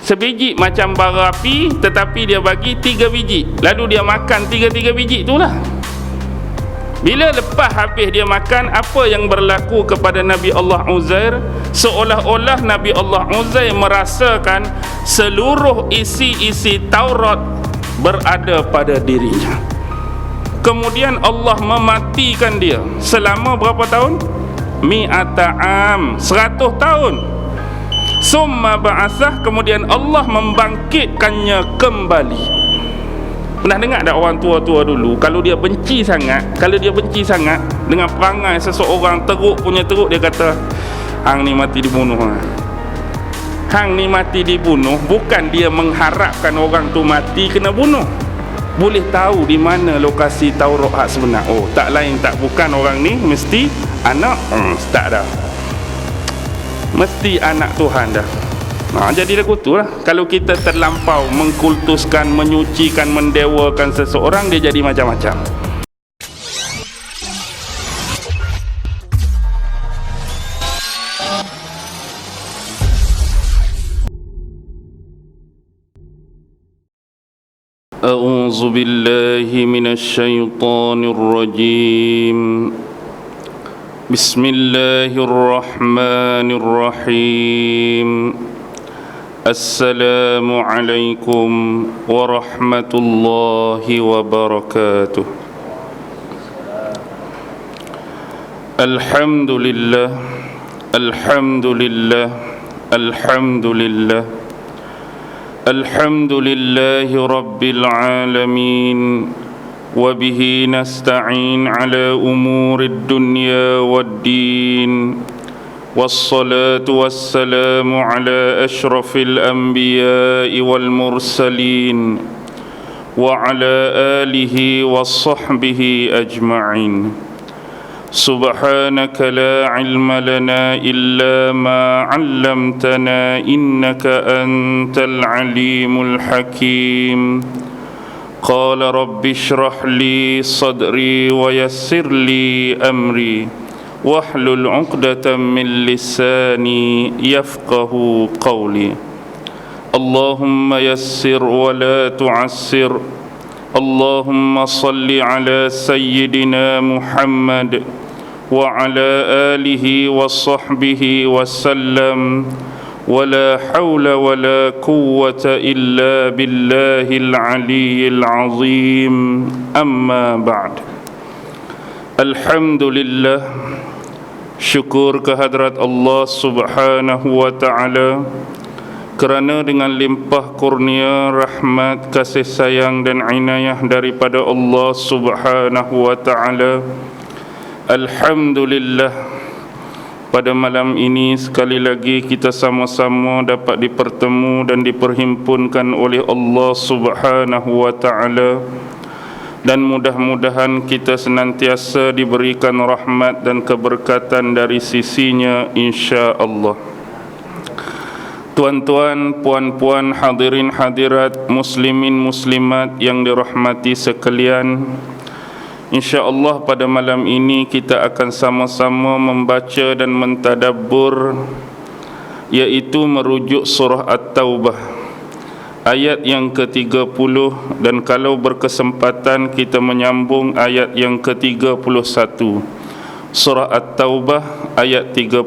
sebiji macam bara api, tetapi dia bagi 3 biji, lalu dia makan 3 biji itulah. Bila lepas habis dia makan, apa yang berlaku kepada Nabi Allah Uzair? Seolah-olah Nabi Allah Uzair merasakan seluruh isi-isi Taurat berada pada dirinya. Kemudian Allah mematikan dia selama berapa tahun? Mi'ata am, 100 tahun. Summa ba'athah, kemudian Allah membangkitkannya kembali. Pernah dengar tak orang tua-tua dulu, kalau dia benci sangat dengan perangai seseorang, teruk punya teruk, dia kata, hang ni mati dibunuh. Hang ni mati dibunuh bukan dia mengharapkan orang tu mati kena bunuh. Boleh tahu di mana lokasi Taurat hak sebenar. Oh, tak lain tak bukan orang ni mesti anak tak dah. Mesti anak Tuhan dah. Jadi lagu tu lah. Kalau kita terlampau mengkultuskan, menyucikan, mendewakan seseorang, dia jadi macam-macam. A'udzu billahi minasy syaithanir rajim. Bismillahirrahmanirrahim. Assalamualaikum warahmatullahi wabarakatuh. Alhamdulillah, alhamdulillah, alhamdulillah. Alhamdulillahi rabbil alamin. Wabihi nasta'in ala umurid dunya waddin. Wassalatu wassalamu ala ashrafil anbiya'i wal mursalin wa ala alihi wa sahbihi ajma'in. Subhanaka la ilma lana illa ma 'allamtana innaka antal alimul hakim. Qala rabbi shrah li sadri wa yassir li amri wahlul 'uqdatam min lisani yafqahu qawli. Allahumma yassir wa la tu'assir. Allahumma salli ala sayyidina Muhammad wa ala alihi wa sahbihi wa sallam. ولا حول ولا قوة إلا بالله العلي العظيم. أما بعد. Alhamdulillah, syukur kehadrat Allah Subhanahu wa ta'ala kerana dengan limpah kurnia, rahmat, kasih sayang dan inayah daripada Allah Subhanahu wa ta'ala, alhamdulillah, pada malam ini sekali lagi kita sama-sama dapat dipertemu dan diperhimpunkan oleh Allah Subhanahu wa ta'ala. Dan mudah-mudahan kita senantiasa diberikan rahmat dan keberkatan dari sisinya, insya-Allah. Tuan-tuan, puan-puan, hadirin hadirat, muslimin muslimat yang dirahmati sekalian, insya-Allah pada malam ini kita akan sama-sama membaca dan mentadabbur, iaitu merujuk surah At-Taubah ayat yang ke-30, dan kalau berkesempatan kita menyambung ayat yang ke-31. Surah At-Taubah ayat 30,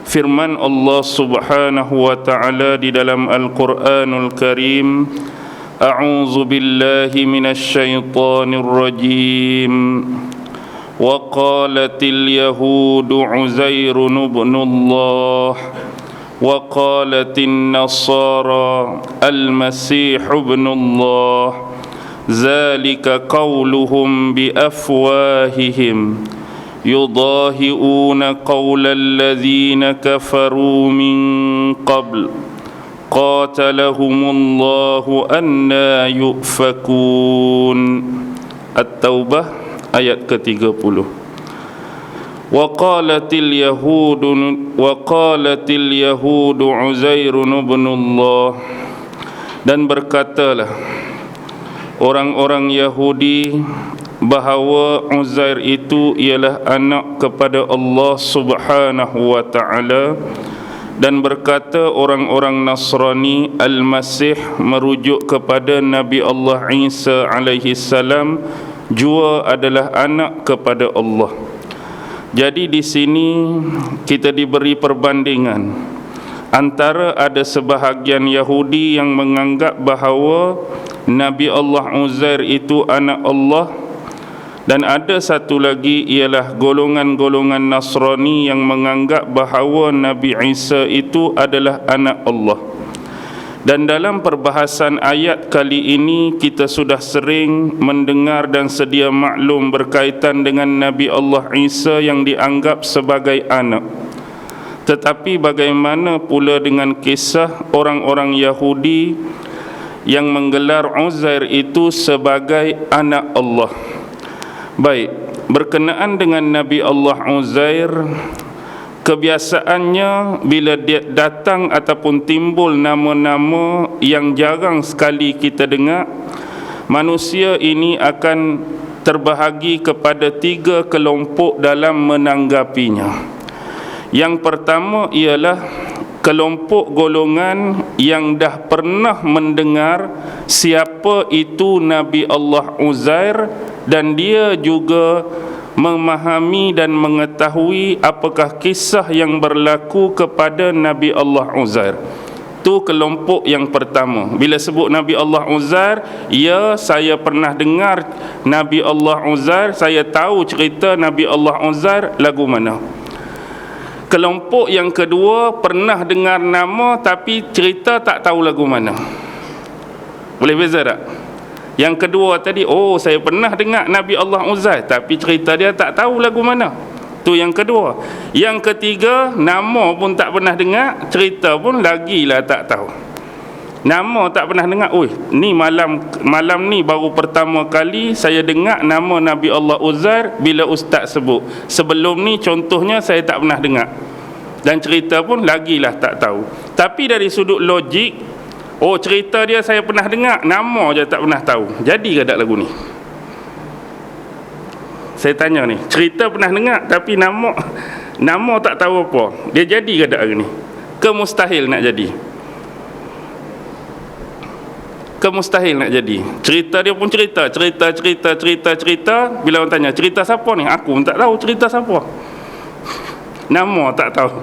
firman Allah Subhanahu wa ta'ala di dalam Al-Quranul Karim, A'udzu billahi minasy syaithanir rajim. Wa qalatil yahudu Uzairun ibnullah wa qalatin nasara al-masih ibnullah. Zalika qawluhum bi afwahihim yudahi'una qawla alladhina kafaru min qabl. Qatalahumullahu anna yufakun. At-Taubah ayat ke-30. Wa qalatil yahudu Uzairun ibnullah. Dan berkatalah orang-orang Yahudi bahawa Uzair itu ialah anak kepada Allah Subhanahu wa ta'ala. dan berkata orang-orang Nasrani Al-Masih merujuk kepada Nabi Allah Isa alaihi salam jua adalah anak kepada Allah. Jadi di sini kita diberi perbandingan antara ada sebahagian Yahudi yang menganggap bahawa Nabi Allah Uzair itu anak Allah, dan ada satu lagi ialah golongan-golongan Nasrani yang menganggap bahawa Nabi Isa itu adalah anak Allah. Dan dalam perbahasan ayat kali ini kita sudah sering mendengar dan sedia maklum berkaitan dengan Nabi Allah Isa yang dianggap sebagai anak. Tetapi bagaimana pula dengan kisah orang-orang Yahudi yang menggelar Uzair itu sebagai anak Allah? Baik, berkenaan dengan Nabi Allah Uzair, kebiasaannya bila dia datang ataupun timbul nama-nama yang jarang sekali kita dengar, manusia ini akan terbahagi kepada 3 kelompok dalam menanggapinya. Yang pertama ialah kelompok golongan yang dah pernah mendengar siapa itu Nabi Allah Uzair, dan dia juga memahami dan mengetahui apakah kisah yang berlaku kepada Nabi Allah Uzair. Itu kelompok yang pertama. Bila sebut Nabi Allah Uzair, ya, saya pernah dengar Nabi Allah Uzair, saya tahu cerita Nabi Allah Uzair lagu mana. Kelompok yang kedua pernah dengar nama tapi cerita tak tahu lagu mana. Boleh beza tak? Yang kedua tadi, oh saya pernah dengar Nabi Allah Uzair tapi cerita dia tak tahu lagu mana. Tu yang kedua. Yang ketiga, nama pun tak pernah dengar, cerita pun lagilah tak tahu. Nama tak pernah dengar. Oi, ni malam ni baru pertama kali saya dengar nama Nabi Allah Uzair bila ustaz sebut. Sebelum ni contohnya saya tak pernah dengar. Dan cerita pun lagilah tak tahu. Tapi dari sudut logik, oh cerita dia saya pernah dengar, nama je tak pernah tahu. Jadi ke tak lagu ni? Saya tanya ni, cerita pernah dengar tapi nama tak tahu apa. Dia jadi ke tak hari ni? Kemustahil nak jadi. Kemustahil nak jadi. Cerita dia pun cerita. Bila orang tanya, cerita siapa ni? Aku pun tak tahu cerita siapa. Nama tak tahu.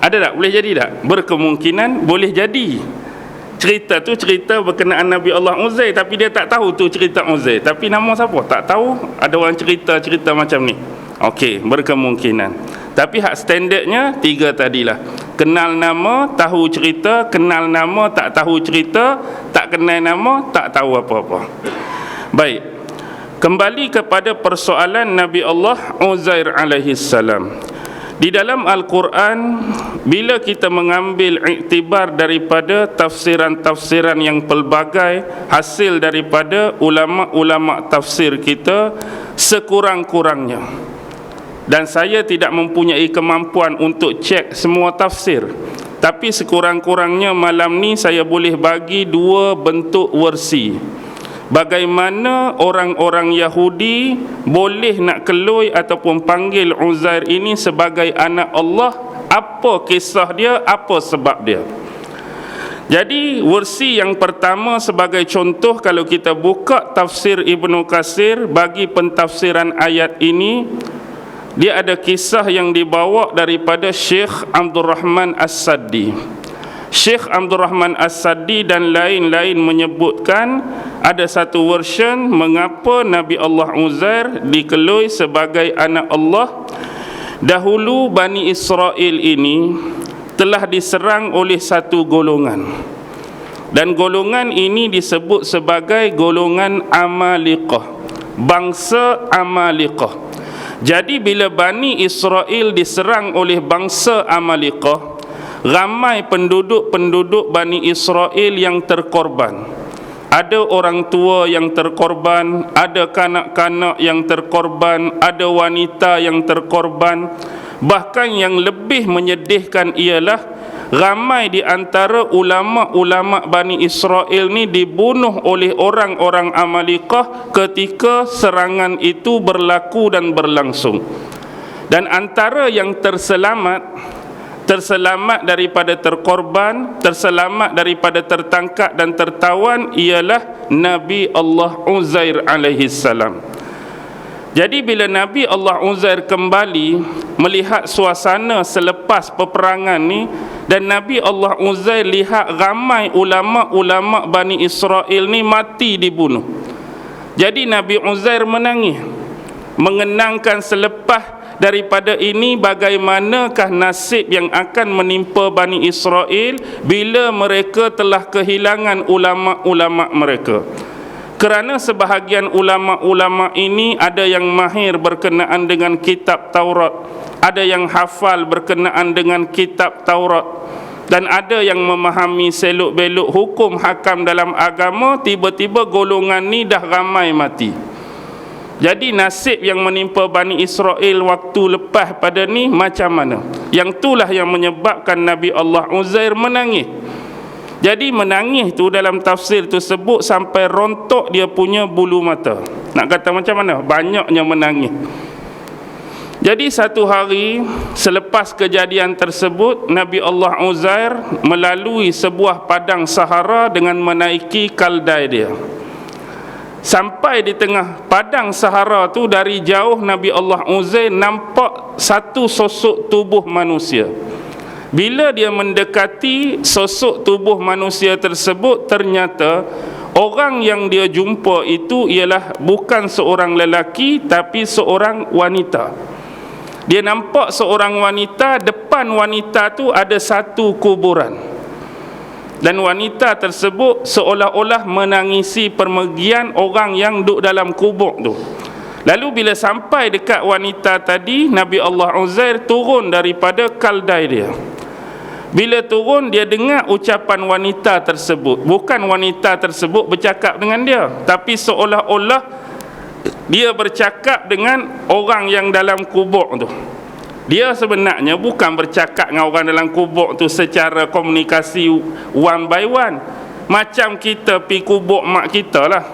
Ada tak? Boleh jadi tak? Berkemungkinan boleh jadi. Cerita tu cerita berkenaan Nabi Allah Uzair tapi dia tak tahu tu cerita Uzair. Tapi nama siapa? Tak tahu. Ada orang cerita macam ni. Okey, berkemungkinan. Tapi hak standardnya 3 tadilah. Kenal nama, tahu cerita. Kenal nama, tak tahu cerita. Tak kenal nama, tak tahu apa-apa. Baik. Kembali kepada persoalan Nabi Allah Uzair alaihi salam. Di dalam Al-Quran, bila kita mengambil iktibar daripada tafsiran-tafsiran yang pelbagai hasil daripada ulama-ulama tafsir kita, sekurang-kurangnya, dan saya tidak mempunyai kemampuan untuk cek semua tafsir, tapi sekurang-kurangnya malam ni saya boleh bagi 2 bentuk versi bagaimana orang-orang Yahudi boleh nak keloi ataupun panggil Uzair ini sebagai anak Allah. Apa kisah dia, apa sebab dia. Jadi versi yang pertama sebagai contoh, kalau kita buka tafsir Ibnu Katsir bagi pentafsiran ayat ini, dia ada kisah yang dibawa daripada Syekh Abdul Rahman As-Saddi. Syekh Abdul Rahman As-Saddi dan lain-lain menyebutkan ada satu version mengapa Nabi Allah Uzair dikeloi sebagai anak Allah. Dahulu Bani Israel ini telah diserang oleh satu golongan, dan golongan ini disebut sebagai golongan Amaliqah, bangsa Amaliqah. Jadi bila Bani Israel diserang oleh bangsa Amaliqah, ramai penduduk-penduduk Bani Israel yang terkorban. Ada orang tua yang terkorban, ada kanak-kanak yang terkorban, ada wanita yang terkorban. Bahkan yang lebih menyedihkan ialah ramai di antara ulama-ulama Bani Israel ni dibunuh oleh orang-orang Amaliqah ketika serangan itu berlaku dan berlangsung. Dan antara yang terselamat terselamat daripada terkorban, terselamat daripada tertangkap dan tertawan ialah Nabi Allah Uzair alaihi salam. Jadi bila Nabi Allah Uzair kembali melihat suasana selepas peperangan ni, dan Nabi Allah Uzair lihat ramai ulama-ulama Bani Israel ni mati dibunuh. Jadi Nabi Uzair menangis, mengenangkan selepas daripada ini bagaimanakah nasib yang akan menimpa Bani Israel bila mereka telah kehilangan ulama-ulama mereka. Kerana sebahagian ulama-ulama ini ada yang mahir berkenaan dengan kitab Taurat, ada yang hafal berkenaan dengan kitab Taurat, dan ada yang memahami seluk-beluk hukum hakam dalam agama. Tiba-tiba golongan ni dah ramai mati. Jadi nasib yang menimpa Bani Israel waktu lepas pada ni macam mana? Yang itulah yang menyebabkan Nabi Allah Uzair menangis. Jadi menangis tu dalam tafsir tu sebut sampai rontok dia punya bulu mata. Nak kata macam mana? Banyaknya menangis. Jadi satu hari selepas kejadian tersebut, Nabi Allah Uzair melalui sebuah padang Sahara dengan menaiki kaldai dia. Sampai di tengah padang Sahara tu, dari jauh Nabi Allah Uzair nampak satu sosok tubuh manusia. Bila dia mendekati sosok tubuh manusia tersebut, ternyata orang yang dia jumpa itu ialah bukan seorang lelaki tapi seorang wanita. Dia nampak seorang wanita, depan wanita tu ada satu kuburan. Dan wanita tersebut seolah-olah menangisi permergian orang yang duduk dalam kubur tu. Lalu bila sampai dekat wanita tadi, Nabi Allah Uzair turun daripada kaldai dia. Bila turun, dia dengar ucapan wanita tersebut. Bukan wanita tersebut bercakap dengan dia, tapi seolah-olah dia bercakap dengan orang yang dalam kubur tu. Dia sebenarnya bukan bercakap dengan orang dalam kubur tu secara komunikasi one by one. Macam kita pergi kubur mak kita lah.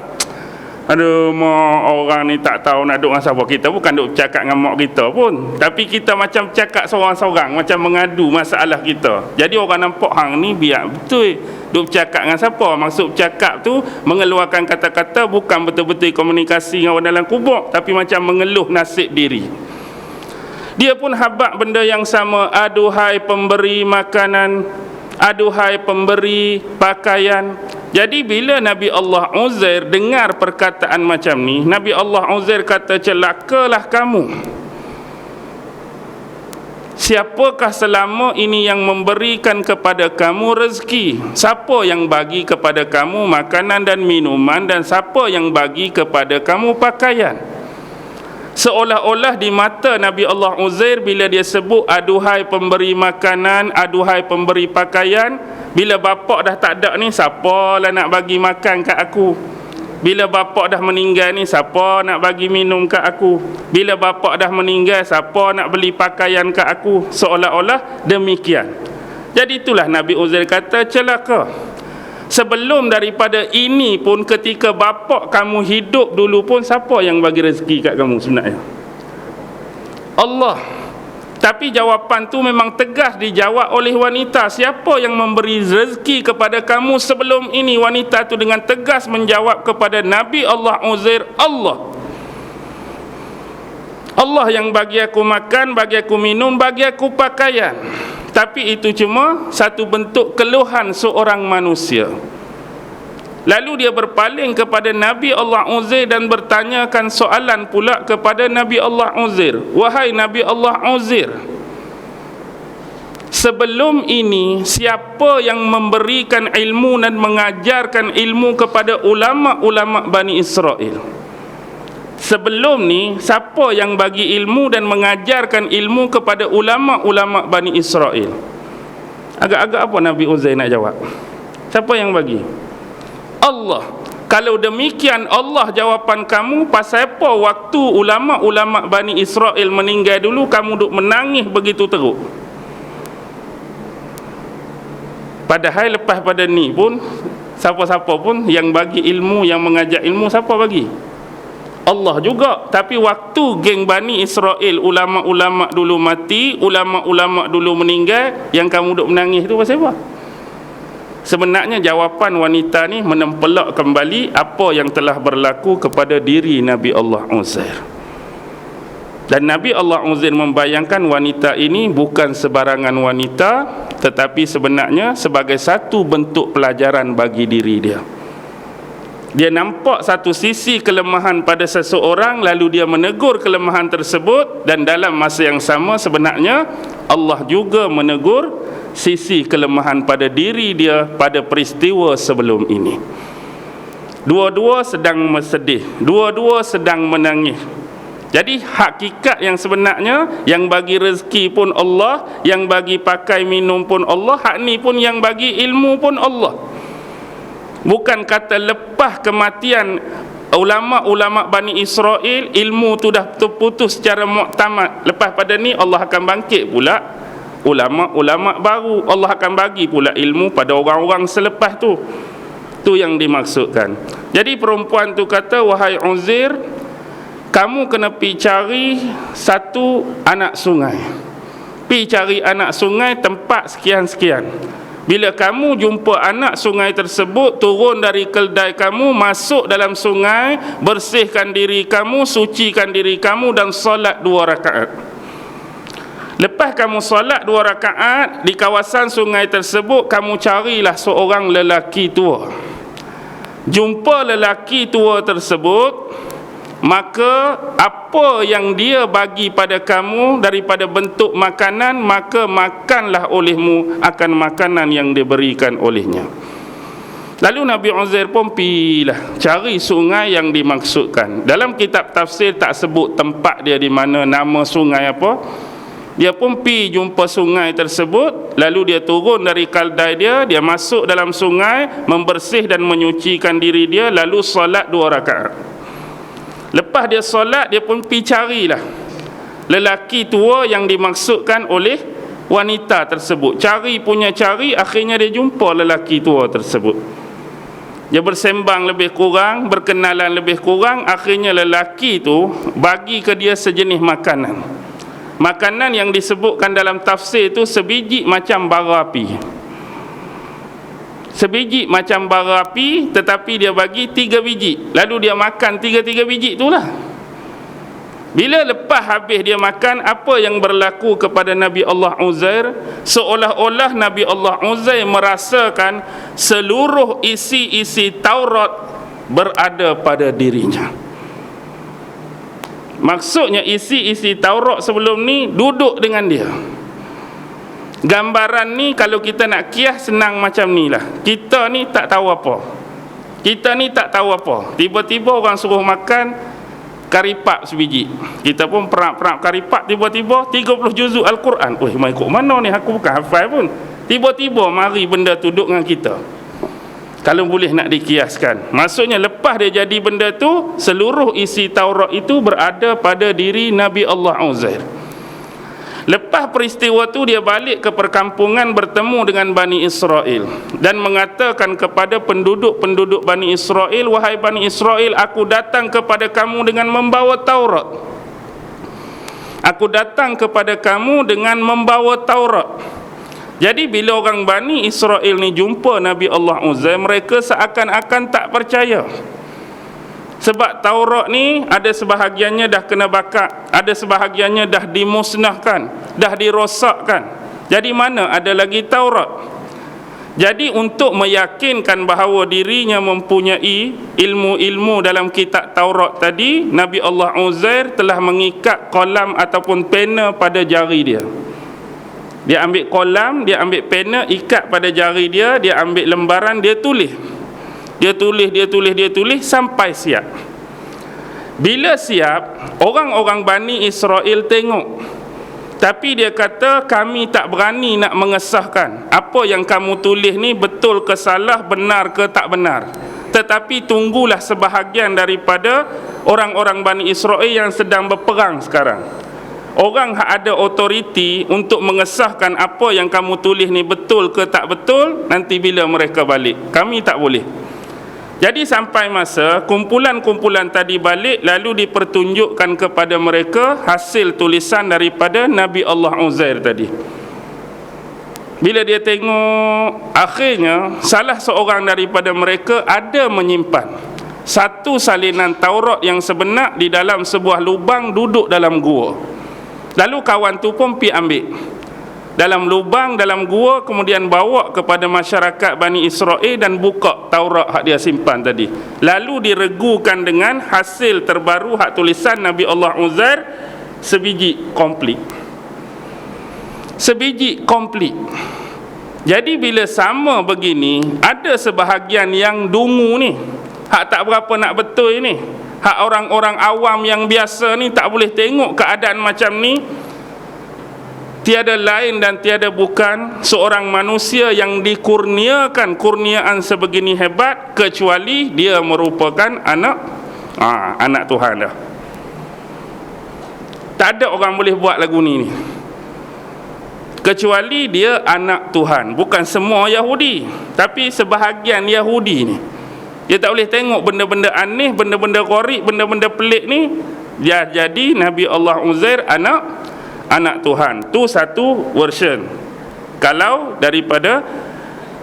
Aduh, mak orang ni tak tahu nak duduk dengan siapa. Kita bukan duduk bercakap dengan mak kita pun, tapi kita macam cakap seorang-seorang, macam mengadu masalah kita. Jadi orang nampak hang ni biar betul duduk bercakap dengan siapa. Maksud bercakap tu mengeluarkan kata-kata, bukan betul-betul komunikasi dengan orang dalam kubur, tapi macam mengeluh nasib diri. Dia pun habaq benda yang sama. Aduhai pemberi makanan, aduhai pemberi pakaian. Jadi bila Nabi Allah Uzair dengar perkataan macam ni, Nabi Allah Uzair kata, celakalah kamu. Siapakah selama ini yang memberikan kepada kamu rezeki? Siapa yang bagi kepada kamu makanan dan minuman? Dan siapa yang bagi kepada kamu pakaian? Seolah-olah di mata Nabi Allah Uzair, bila dia sebut aduhai pemberi makanan, aduhai pemberi pakaian, bila bapak dah tak ada ni, siapa lah nak bagi makan kat aku? Bila bapak dah meninggal ni, siapa nak bagi minum kat aku? Bila bapak dah meninggal, siapa nak beli pakaian kat aku? Seolah-olah demikian. Jadi itulah Nabi Uzair kata, celaka. Sebelum daripada ini pun, ketika bapak kamu hidup dulu pun, siapa yang bagi rezeki kat kamu sebenarnya? Allah. Tapi jawapan tu memang tegas dijawab oleh wanita. Siapa yang memberi rezeki kepada kamu sebelum ini? Wanita tu dengan tegas menjawab kepada Nabi Allah Uzair, Allah. Allah yang bagi aku makan, bagi aku minum, bagi aku pakaian. Tapi itu cuma satu bentuk keluhan seorang manusia. Lalu dia berpaling kepada Nabi Allah Uzair dan bertanyakan soalan pula kepada Nabi Allah Uzair. Wahai Nabi Allah Uzair, sebelum ini siapa yang memberikan ilmu dan mengajarkan ilmu kepada ulama-ulama Bani Israel? Sebelum ni siapa yang bagi ilmu dan mengajarkan ilmu kepada ulama-ulama Bani Israel? Agak-agak apa Nabi Uzair nak jawab? Siapa yang bagi? Allah. Kalau demikian Allah jawapan kamu, pasal apa waktu ulama-ulama Bani Israel meninggal dulu kamu duk menangis begitu teruk? Padahal lepas pada ni pun, siapa-siapa pun yang bagi ilmu, yang mengajar ilmu, siapa bagi? Allah juga. Tapi waktu geng Bani Israel, ulama-ulama dulu mati, ulama-ulama dulu meninggal, yang kamu duk menangis tu pasal apa? Sebenarnya jawapan wanita ni menempelak kembali apa yang telah berlaku kepada diri Nabi Allah Uzair. Dan Nabi Allah Uzair membayangkan wanita ini bukan sebarangan wanita, tetapi sebenarnya sebagai satu bentuk pelajaran bagi diri dia. Dia nampak satu sisi kelemahan pada seseorang, lalu dia menegur kelemahan tersebut, dan dalam masa yang sama sebenarnya Allah juga menegur sisi kelemahan pada diri dia pada peristiwa sebelum ini. Dua-dua sedang bersedih, dua-dua sedang menangis. Jadi hakikat yang sebenarnya, yang bagi rezeki pun Allah, yang bagi pakai minum pun Allah, hak ni pun yang bagi ilmu pun Allah. Bukan kata lepas kematian ulama-ulama Bani Israel, ilmu tu dah terputus secara muktamad. Lepas pada ni Allah akan bangkit pula ulama-ulama baru, Allah akan bagi pula ilmu pada orang-orang selepas tu. Tu yang dimaksudkan. Jadi perempuan tu kata, wahai Uzair, kamu kena pi cari satu anak sungai. Pi cari anak sungai tempat sekian-sekian. Bila kamu jumpa anak sungai tersebut, turun dari keldai kamu, masuk dalam sungai, bersihkan diri kamu, sucikan diri kamu, dan solat 2 rakaat. Lepas kamu solat 2 rakaat di kawasan sungai tersebut, kamu carilah seorang lelaki tua. Jumpa lelaki tua tersebut, maka apa yang dia bagi pada kamu daripada bentuk makanan, maka makanlah olehmu akan makanan yang diberikan olehnya. Lalu Nabi Uzair pun pilah cari sungai yang dimaksudkan. Dalam kitab tafsir tak sebut tempat dia di mana, nama sungai apa. Dia pun pi jumpa sungai tersebut, lalu dia turun dari kaldai dia, dia masuk dalam sungai, membersih dan menyucikan diri dia, lalu solat 2 rakaat. Lepas dia solat, dia pun pi carilah lelaki tua yang dimaksudkan oleh wanita tersebut. Cari punya cari, akhirnya dia jumpa lelaki tua tersebut. Dia bersembang lebih kurang, berkenalan lebih kurang, akhirnya lelaki tu bagi ke dia sejenis makanan. Makanan yang disebutkan dalam tafsir itu sebiji macam bara api. Sebiji macam bara api, tetapi dia bagi 3 biji. Lalu dia makan 3 biji itulah. Bila lepas habis dia makan, apa yang berlaku kepada Nabi Allah Uzair? Seolah-olah Nabi Allah Uzair merasakan seluruh isi-isi Taurat berada pada dirinya. Maksudnya isi-isi Taurat sebelum ni duduk dengan dia. Gambaran ni kalau kita nak kias senang macam ni lah. Kita ni tak tahu apa. Kita ni tak tahu apa. Tiba-tiba orang suruh makan karipap sebiji. Kita pun perap-perap karipap, tiba-tiba 30 juzuk Al-Quran. Weh, mai kok mana ni, aku bukan hafal pun. Tiba-tiba mari benda tu duduk dengan kita. Kalau boleh nak dikiaskan, maksudnya lepas dia jadi benda tu, seluruh isi Taurat itu berada pada diri Nabi Allah Uzair. Lepas peristiwa tu, dia balik ke perkampungan, bertemu dengan Bani Israel dan mengatakan kepada penduduk-penduduk Bani Israel, wahai Bani Israel, aku datang kepada kamu dengan membawa Taurat. Aku datang kepada kamu dengan membawa Taurat. Jadi bila orang Bani Israel ni jumpa Nabi Allah Uzair, mereka seakan-akan tak percaya. Sebab Taurat ni ada sebahagiannya dah kena bakar, ada sebahagiannya dah dimusnahkan, dah dirosakkan. Jadi mana ada lagi Taurat? Jadi untuk meyakinkan bahawa dirinya mempunyai ilmu-ilmu dalam kitab Taurat tadi, Nabi Allah Uzair telah mengikat kolam ataupun pena pada jari dia. Dia ambil kolam, dia ambil pena, ikat pada jari dia, dia ambil lembaran, dia tulis. Dia tulis sampai siap. Bila siap, orang-orang Bani Israel tengok. Tapi dia kata, kami tak berani nak mengesahkan apa yang kamu tulis ni betul ke salah, benar ke tak benar. Tetapi tunggulah sebahagian daripada orang-orang Bani Israel yang sedang berperang sekarang. Orang ada otoriti untuk mengesahkan apa yang kamu tulis ni betul ke tak betul, nanti bila mereka balik. Kami tak boleh. Jadi sampai masa kumpulan-kumpulan tadi balik, lalu dipertunjukkan kepada mereka hasil tulisan daripada Nabi Allah Uzair tadi. Bila dia tengok, akhirnya salah seorang daripada mereka ada menyimpan satu salinan Taurat yang sebenar di dalam sebuah lubang duduk dalam gua. Lalu kawan tu pun pergi ambil dalam lubang dalam gua, kemudian bawa kepada masyarakat Bani Israel dan buka Taurat hak dia simpan tadi. Lalu diregukan dengan hasil terbaru hak tulisan Nabi Allah Uzair, sebiji komplit. Sebiji komplit. Jadi bila sama begini, ada sebahagian yang dungu ni, hak tak berapa nak betul ni, hak orang-orang awam yang biasa ni tak boleh tengok keadaan macam ni. Tiada lain dan tiada bukan seorang manusia yang dikurniakan kurniaan sebegini hebat, kecuali dia merupakan anak Tuhan dah. Tak ada orang boleh buat lagu ni kecuali dia anak Tuhan. Bukan semua Yahudi, tapi sebahagian Yahudi ni, dia tak boleh tengok benda-benda aneh, benda-benda korek, benda-benda pelik ni. Dia jadi Nabi Allah Uzair anak Tuhan. Tu satu version. Kalau daripada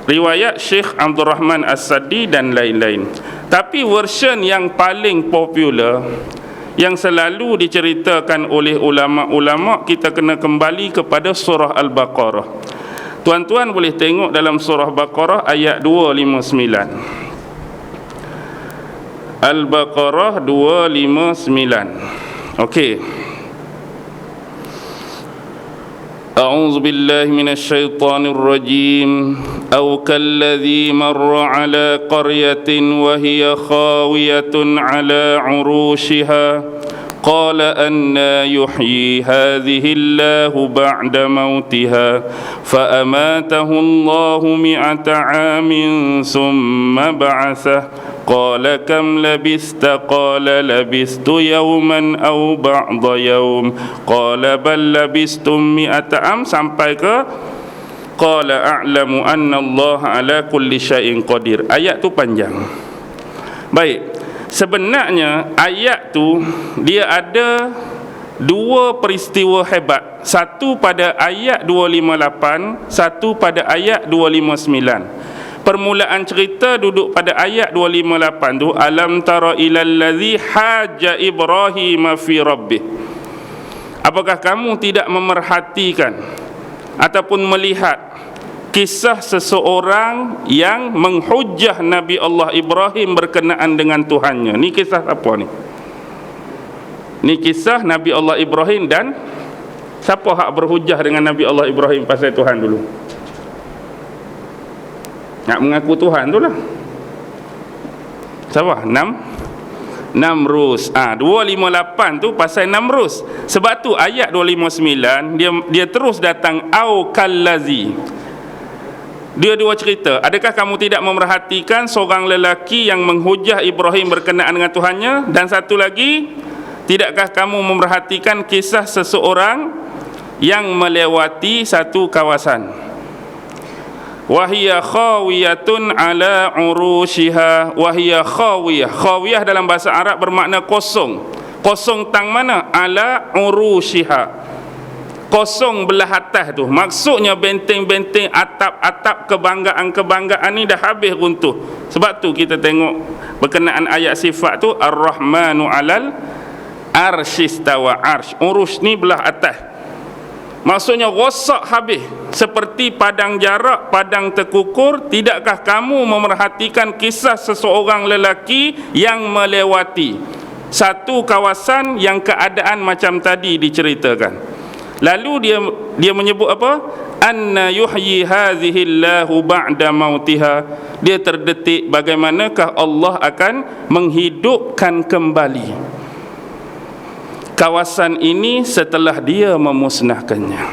riwayat Syekh Abdul Rahman As-Sadi dan lain-lain. Tapi version yang paling popular, yang selalu diceritakan oleh ulama-ulama, kita kena kembali kepada surah Al-Baqarah. Tuan-tuan boleh tengok dalam surah Baqarah ayat 259. Al-Baqarah 259. Okey. أعوذ بالله من الشيطان الرجيم أو كالذي مر على قرية وهي خاوية على عروشها قال أنى يحيي هذه الله بعد موتها فأماته الله 100 عام ثم بعثه قال كم لبثت قال لبثت يوما أو بعض يوم قال بل لبثتم 100 عام sampai ke قال أعلم أن الله على كل شيء قدير. Ayat tu panjang. Baik, sebenarnya ayat tu dia ada dua peristiwa hebat. Satu pada ayat 258, satu pada ayat 259. Permulaan cerita duduk pada ayat 258 tu, alam tara ilal ladzi haja Ibrahim fi rabbih. Apakah kamu tidak memerhatikan ataupun melihat kisah seseorang yang menghujah Nabi Allah Ibrahim berkenaan dengan Tuhannya? Ni kisah apa ni? Ni kisah Nabi Allah Ibrahim, dan siapa hak berhujah dengan Nabi Allah Ibrahim pasal Tuhan dulu? Nak mengaku Tuhan tu lah. Siapa? Namrus. 258 tu pasal Namrus. Sebab tu ayat 259 dia terus datang au kallazi. Dua cerita. Adakah kamu tidak memerhatikan seorang lelaki yang menghujah Ibrahim berkenaan dengan Tuhannya? Dan satu lagi, tidakkah kamu memerhatikan kisah seseorang yang melewati satu kawasan? Wahiya khawiyatun ala urushiha. Wahiya khawiyah. Khawiyah dalam bahasa Arab bermakna kosong. Kosong tang mana? Ala urushiha. Kosong belah atas tu. Maksudnya benteng-benteng, atap-atap kebanggaan-kebanggaan ni dah habis runtuh. Sebab tu kita tengok berkenaan ayat sifat tu, Ar-Rahmanu alal arsyistawa. Arsh, urus ni belah atas. Maksudnya rosak habis, seperti padang jarak, padang terkukur. Tidakkah kamu memerhatikan kisah seseorang lelaki yang melewati satu kawasan yang keadaan macam tadi diceritakan? Lalu dia menyebut apa? Anna yuhyi hadhihi Allahu ba'da mautiha. Dia terdetik bagaimanakah Allah akan menghidupkan kembali kawasan ini setelah dia memusnahkannya.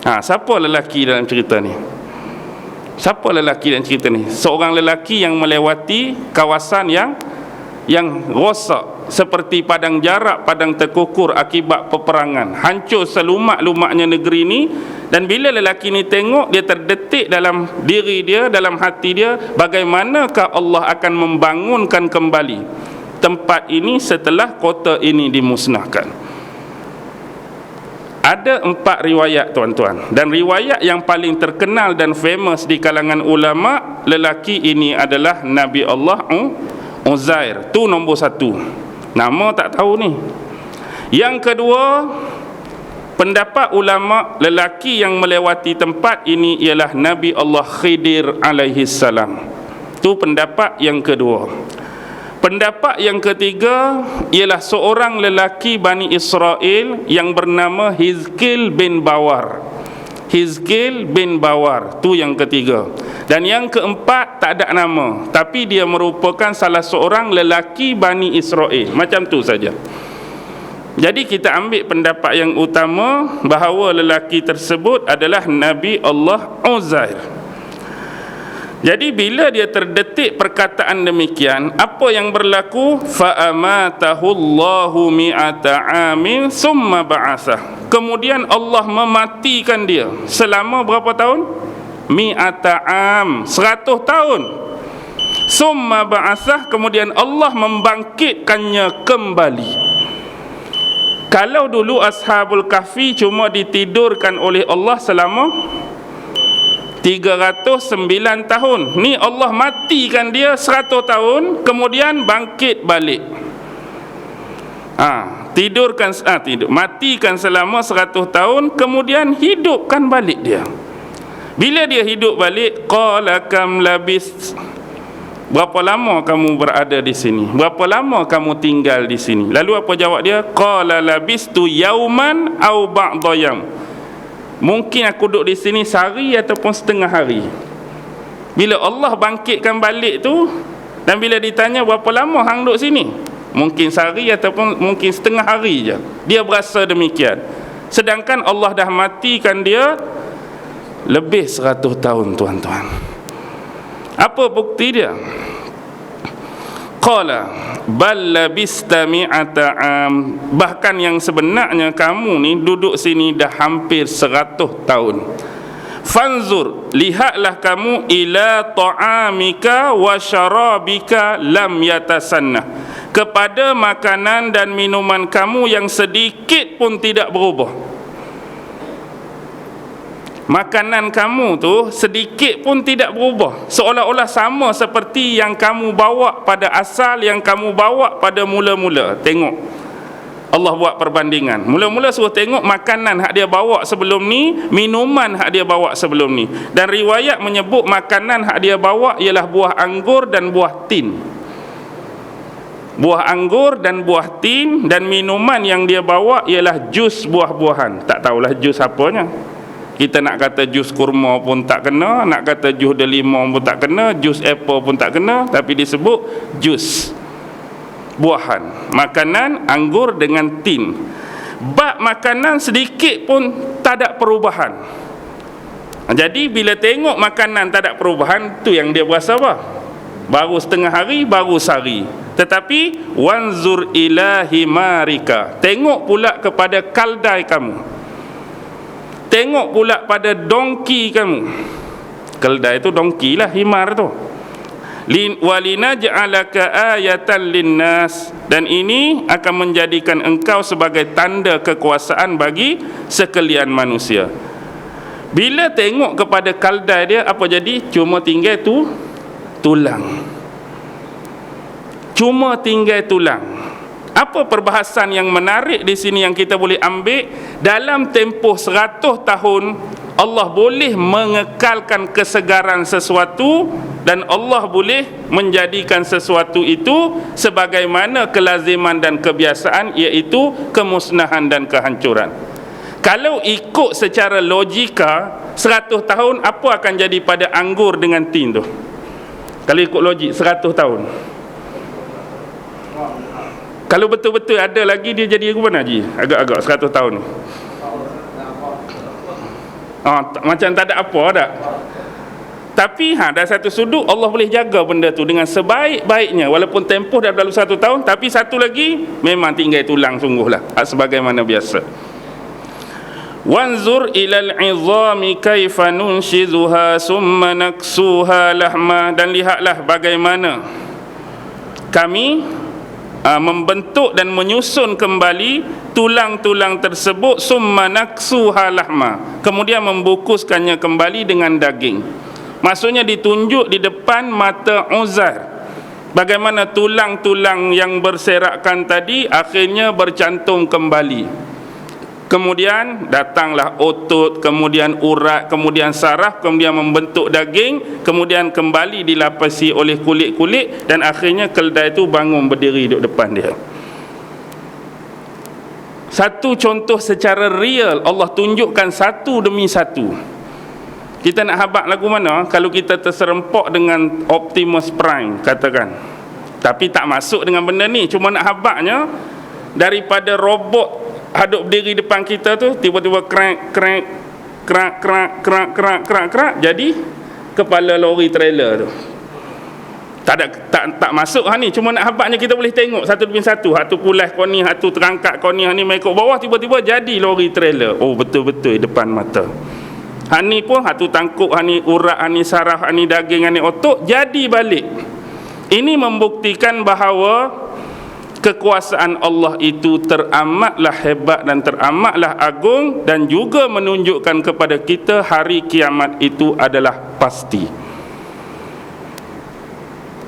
Siapa lelaki dalam cerita ni? Siapa lelaki dalam cerita ni? Seorang lelaki yang melewati kawasan yang yang rosak seperti padang jarak, padang terkukur akibat peperangan, hancur selumak-lumaknya negeri ini. Dan bila lelaki ni tengok, dia terdetik dalam diri dia, dalam hati dia, bagaimanakah Allah akan membangunkan kembali tempat ini setelah kota ini dimusnahkan. Ada 4 riwayat, tuan-tuan, dan riwayat yang paling terkenal dan famous di kalangan ulama, lelaki ini adalah Nabi Allah Uzair. Tu nombor 1. Nama tak tahu ni. Yang kedua, pendapat ulama, lelaki yang melewati tempat ini ialah Nabi Allah Khidir alaihi salam. Tu pendapat yang kedua. Pendapat yang ketiga ialah seorang lelaki Bani Israel yang bernama Hizkil bin Bawar. Hizkil bin Bawar, tu yang ketiga. Dan yang keempat tak ada nama, tapi dia merupakan salah seorang lelaki Bani Israel. Macam tu saja. Jadi kita ambil pendapat yang utama bahawa lelaki tersebut adalah Nabi Allah Uzair. Jadi bila dia terdetik perkataan demikian, apa yang berlaku? Fa amatahu Allahu mi'ata amin summa ba'atsah. Kemudian Allah mematikan dia selama berapa tahun? Mi'ata am, 100 tahun. Summa ba'atsah, kemudian Allah membangkitkannya kembali. Kalau dulu Ashabul Kahfi cuma ditidurkan oleh Allah selama 309 tahun. Ni Allah matikan dia 100 tahun, kemudian bangkit balik. Matikan selama 100 tahun, kemudian hidupkan balik dia. Bila dia hidup balik, qala kam labis, berapa lama kamu berada di sini? Berapa lama kamu tinggal di sini? Lalu apa jawab dia? Qala labistu yauman au ba'dha yaum. Mungkin aku duduk di sini sehari ataupun setengah hari. Bila Allah bangkitkan balik tu, dan bila ditanya berapa lama hang duduk sini, mungkin sehari ataupun mungkin setengah hari je. Dia berasa demikian. Sedangkan Allah dah matikan dia lebih 100 tahun, tuan-tuan. Apa bukti dia? Qala bal labista mi'ata am, bahkan yang sebenarnya kamu ni duduk sini dah hampir 100 tahun. Fanzur, lihatlah kamu ila ta'amika wa syarabika lam yatasanna, kepada makanan dan minuman kamu yang sedikit pun tidak berubah. Makanan kamu tu sedikit pun tidak berubah, seolah-olah sama seperti yang kamu bawa pada asal, yang kamu bawa pada mula-mula. Tengok, Allah buat perbandingan. Mula-mula suruh tengok makanan hak dia bawa sebelum ni, minuman hak dia bawa sebelum ni. Dan riwayat menyebut makanan hak dia bawa ialah buah anggur dan buah tin. Buah anggur dan buah tin, dan minuman yang dia bawa ialah jus buah-buahan. Tak tahulah jus apanya. Kita nak kata jus kurma pun tak kena, nak kata jus delima pun tak kena, jus apple pun tak kena, tapi disebut jus buahan. Makanan anggur dengan tin. Bab makanan sedikit pun tak ada perubahan. Jadi bila tengok makanan tak ada perubahan, tu yang dia berasa apa? Baru setengah hari, baru sehari. Tetapi wanzur ila himarika, tengok pula kepada kaldai kamu, tengok pula pada dongki kamu. Keldai itu dongki lah, himar tu. Walinaj'alaka ayatan linnas, dan ini akan menjadikan engkau sebagai tanda kekuasaan bagi sekalian manusia. Bila tengok kepada kaldai dia, apa jadi? Cuma tinggal tu tulang. Cuma tinggal tulang. Apa perbahasan yang menarik di sini yang kita boleh ambil? Dalam tempoh 100 tahun Allah boleh mengekalkan kesegaran sesuatu, dan Allah boleh menjadikan sesuatu itu sebagaimana kelaziman dan kebiasaan, iaitu kemusnahan dan kehancuran. Kalau ikut secara logika, 100 tahun apa akan jadi pada anggur dengan tin tu? Kalau ikut logik 100 tahun, kalau betul-betul ada lagi, dia jadi apa nak Haji? Agak-agak 100 tahun ni. Macam tak ada apa tak? Tapi dari satu sudut Allah boleh jaga benda tu dengan sebaik-baiknya, walaupun tempoh dah berlalu 1 tahun. Tapi satu lagi memang tinggal tulang sungguhlah, sebagaimana biasa. Wanzur ilal izami kaifa nunshizuha summa naksuha lahma, dan lihatlah bagaimana kami membentuk dan menyusun kembali tulang-tulang tersebut, summa naksuha lahma, kemudian membungkuskannya kembali dengan daging. Maksudnya ditunjuk di depan mata Uzair bagaimana tulang-tulang yang berserakan tadi akhirnya bercantum kembali. Kemudian datanglah otot, kemudian urat, kemudian saraf, kemudian membentuk daging, kemudian kembali dilapisi oleh kulit-kulit, dan akhirnya keledai itu bangun berdiri duduk depan dia. Satu contoh secara real, Allah tunjukkan satu demi satu. Kita nak habaq lagu mana kalau kita terserempak dengan Optimus Prime katakan, tapi tak masuk dengan benda ni, cuma nak habaqnya daripada robot hadap berdiri depan kita tu tiba-tiba krak jadi kepala lori trailer tu. Tak masuk ni, cuma nak habaqnya kita boleh tengok satu demi satu. Hatu pulas kau ni, hatu terangkat kau ni mengikut bawah, tiba-tiba jadi lori trailer. Oh, betul-betul depan mata. Hani pun hatu tangkuk, hani urat, hani saraf, hani daging, hani otot jadi balik. Ini membuktikan bahawa kekuasaan Allah itu teramatlah hebat dan teramatlah agung, dan juga menunjukkan kepada kita hari kiamat itu adalah pasti.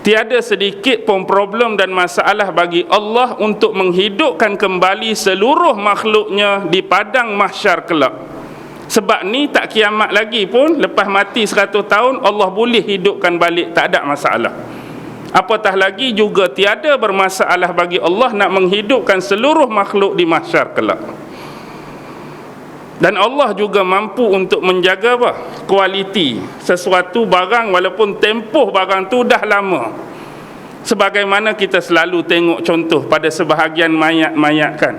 Tiada sedikit pun problem dan masalah bagi Allah untuk menghidupkan kembali seluruh makhluknya di padang mahsyar kelak. Sebab ni tak kiamat lagi pun, lepas mati 100 tahun Allah boleh hidupkan balik, tak ada masalah. Apatah lagi juga tiada bermasalah bagi Allah nak menghidupkan seluruh makhluk di mahsyar kelak. Dan Allah juga mampu untuk menjaga apa? Kualiti sesuatu barang walaupun tempoh barang tu dah lama. Sebagaimana kita selalu tengok contoh pada sebahagian mayat-mayat kan.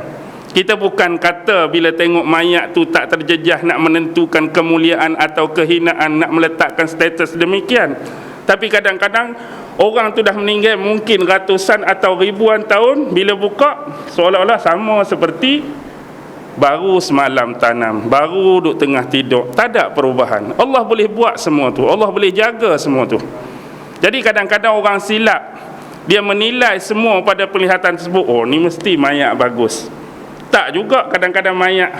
Kita bukan kata bila tengok mayat tu tak terjejah nak menentukan kemuliaan atau kehinaan, nak meletakkan status demikian. Tapi kadang-kadang orang tu dah meninggal mungkin ratusan atau ribuan tahun, bila buka seolah-olah sama seperti baru semalam tanam, baru duduk tengah tidur, tak ada perubahan. Allah boleh buat semua tu, Allah boleh jaga semua tu. Jadi kadang-kadang orang silap, dia menilai semua pada penglihatan tersebut, oh ni mesti mayat bagus. Tak juga, kadang-kadang mayat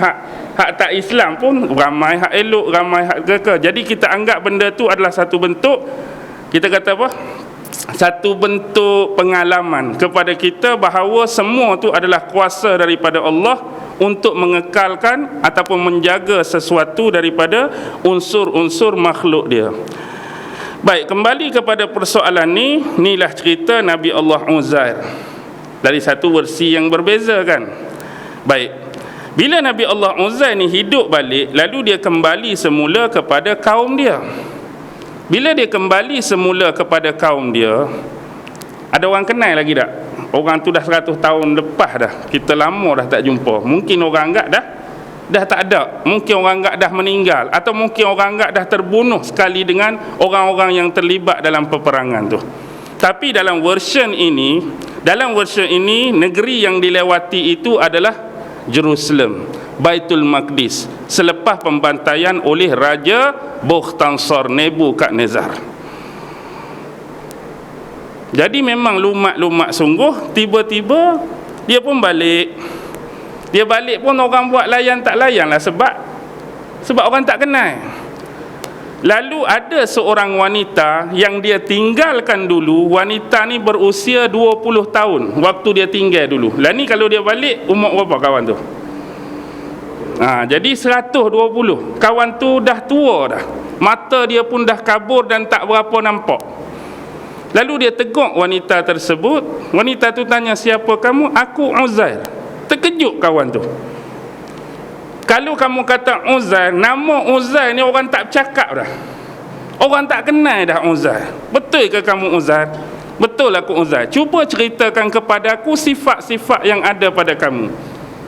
hak tak Islam pun ramai hak elok, ramai hak kekal. Jadi kita anggap benda tu adalah satu bentuk, kita kata apa? Satu bentuk pengalaman kepada kita bahawa semua tu adalah kuasa daripada Allah untuk mengekalkan ataupun menjaga sesuatu daripada unsur-unsur makhluk dia. Baik, kembali kepada persoalan ni, inilah cerita Nabi Allah Uzair dari satu versi yang berbeza kan. Baik, bila Nabi Allah Uzair ni hidup balik, lalu dia kembali semula kepada kaum dia. Bila dia kembali semula kepada kaum dia, ada orang kenal lagi tak? Orang tu dah 100 tahun lepas dah, kita lama dah tak jumpa. Mungkin orang anggap dah tak ada. Mungkin orang anggap dah meninggal, atau mungkin orang anggap dah terbunuh sekali dengan orang-orang yang terlibat dalam peperangan tu. Tapi dalam version ini, negeri yang dilewati itu adalah Jerusalem, Baitul Maqdis, selepas pembantaian oleh Raja Bukhtansar Nebukadnezar. Jadi memang lumat sungguh. Tiba-tiba dia pun balik. Dia balik pun orang buat layan tak layan lah, sebab orang tak kenal. Lalu ada seorang wanita yang dia tinggalkan dulu. Wanita ni berusia 20 tahun waktu dia tinggal dulu. Lah ni kalau dia balik umur berapa kawan tu? Jadi 120. Kawan tu dah tua dah, mata dia pun dah kabur dan tak berapa nampak. Lalu dia tegur wanita tersebut. Wanita tu tanya, siapa kamu? Aku Uzair. Terkejut kawan tu. Kalau kamu kata Uzair, nama Uzair ni orang tak bercakap dah. Orang tak kenal dah Uzair. Betul ke kamu Uzair? Betul aku Uzair. Cuba ceritakan kepada aku sifat-sifat yang ada pada kamu.